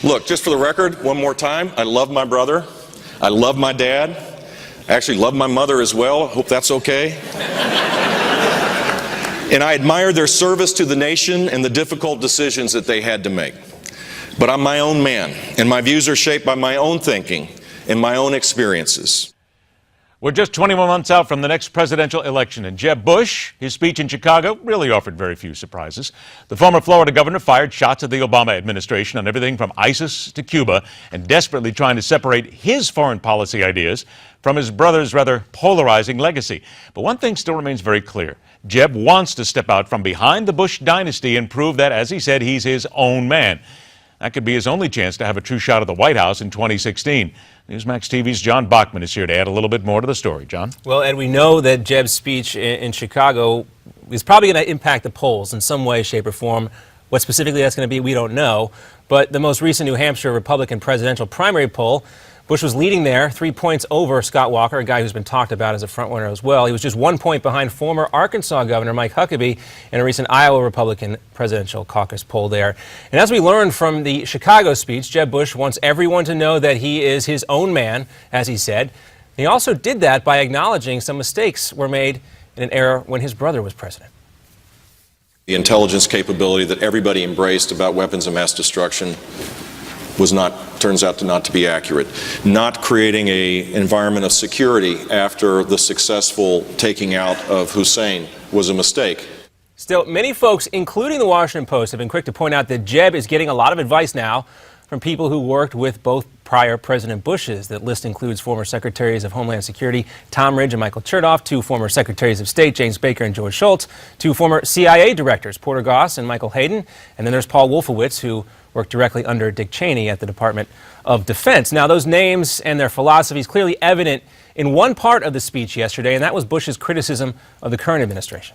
Look, just for the record, one more time, I love my brother. I love my dad. I actually love my mother as well. Hope that's okay. And I admire their service to the nation and the difficult decisions that they had to make. But I'm my own man, and my views are shaped by my own thinking and my own experiences. We're just 21 months out from the next presidential election, and Jeb Bush, his speech in Chicago, really offered very few surprises. The former Florida governor fired shots at the Obama administration on everything from ISIS to Cuba, and desperately trying to separate his foreign policy ideas from his brother's rather polarizing legacy. But one thing still remains very clear. Jeb wants to step out from behind the Bush dynasty and prove that, as he said, he's his own man. That could be his only chance to have a true shot at the White House in 2016. Newsmax TV's John Bachman is here to add a little bit more to the story. John? Well, Ed, we know that Jeb's speech in Chicago is probably going to impact the polls in some way, shape, or form. What specifically that's going to be, we don't know. But the most recent New Hampshire Republican presidential primary poll, Bush was leading there, 3 points over Scott Walker, a guy who's been talked about as a frontrunner as well. He was just 1 point behind former Arkansas Governor Mike Huckabee in a recent Iowa Republican presidential caucus poll there. And as we learned from the Chicago speech, Jeb Bush wants everyone to know that he is his own man, as he said. He also did that by acknowledging some mistakes were made in an era when his brother was president. The intelligence capability that everybody embraced about weapons of mass destruction turns out not to be accurate. Not creating an environment of security after the successful taking out of Hussein was a mistake. Still, many folks, including the Washington Post, have been quick to point out that Jeb is getting a lot of advice now from people who worked with both prior President Bushes. That list includes former Secretaries of Homeland Security Tom Ridge and Michael Chertoff, 2 former Secretaries of State James Baker and George Shultz, 2 former CIA directors Porter Goss and Michael Hayden, and then there's Paul Wolfowitz, who worked directly under Dick Cheney at the Department of Defense. Now, those names and their philosophies clearly evident in one part of the speech yesterday, and that was Bush's criticism of the current administration.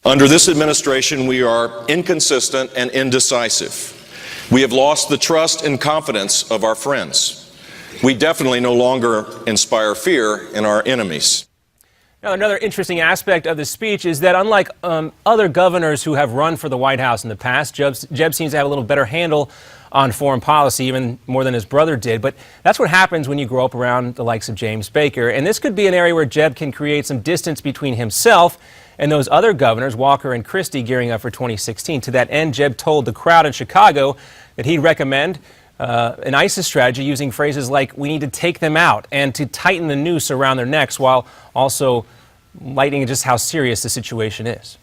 Under this administration, we are inconsistent and indecisive. We have lost the trust and confidence of our friends. We definitely no longer inspire fear in our enemies. Now, another interesting aspect of the speech is that unlike other governors who have run for the White House in the past, Jeb seems to have a little better handle on foreign policy, even more than his brother did. But that's what happens when you grow up around the likes of James Baker. And this could be an area where Jeb can create some distance between himself and those other governors, Walker and Christie, gearing up for 2016. To that end, Jeb told the crowd in Chicago that he'd recommend an ISIS strategy using phrases like, we need to take them out, and to tighten the noose around their necks, while also lighting just how serious the situation is.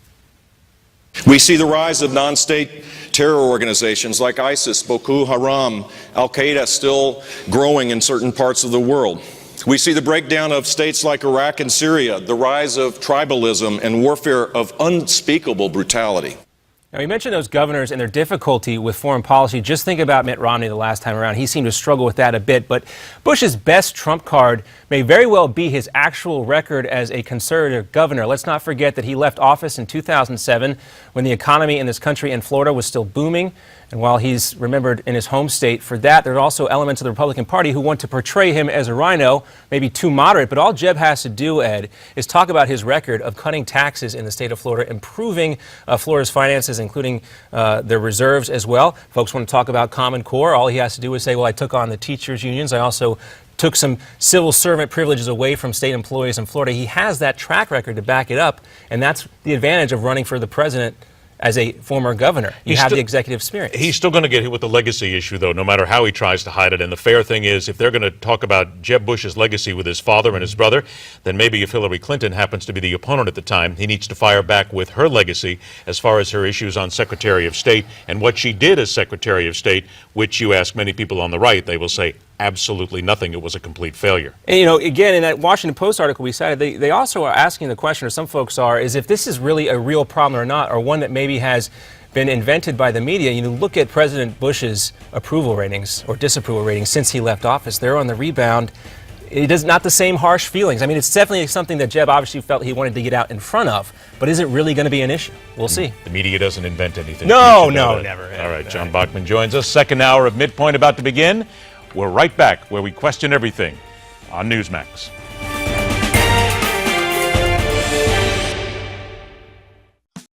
We see the rise of non-state terror organizations like ISIS, Boko Haram, Al-Qaeda still growing in certain parts of the world. We see the breakdown of states like Iraq and Syria, the rise of tribalism and warfare of unspeakable brutality. Now, you mentioned those governors and their difficulty with foreign policy. Just think about Mitt Romney the last time around. He seemed to struggle with that a bit. But Bush's best trump card may very well be his actual record as a conservative governor. Let's not forget that he left office in 2007 when the economy in this country and Florida was still booming. And while he's remembered in his home state for that, there are also elements of the Republican Party who want to portray him as a rhino, maybe too moderate. But all Jeb has to do, Ed, is talk about his record of cutting taxes in the state of Florida, improving Florida's finances, including their reserves as well. Folks want to talk about Common Core. All he has to do is say, well, I took on the teachers' unions. I also took some civil servant privileges away from state employees in Florida. He has that track record to back it up, and that's the advantage of running for the president as a former governor. You have the executive experience. He's still going to get hit with the legacy issue, though, no matter how he tries to hide it. And the fair thing is, if they're going to talk about Jeb Bush's legacy with his father and his brother, then maybe if Hillary Clinton happens to be the opponent at the time, he needs to fire back with her legacy as far as her issues on Secretary of State and what she did as Secretary of State, which you ask many people on the right, they will say absolutely nothing. It was a complete failure. And, you know, again, in that Washington Post article we cited, they also are asking the question, or some folks are, is if this is really a real problem or not, or one that maybe has been invented by the media. You know, look at President Bush's approval ratings or disapproval ratings since he left office. They're on the rebound. It is not the same harsh feelings. I mean, it's definitely something that Jeb obviously felt he wanted to get out in front of, but is it really going to be an issue? We'll see. The media doesn't invent anything. No, never. All right, John Bachman joins us. Second hour of MidPoint about to begin. We're right back where we question everything on Newsmax.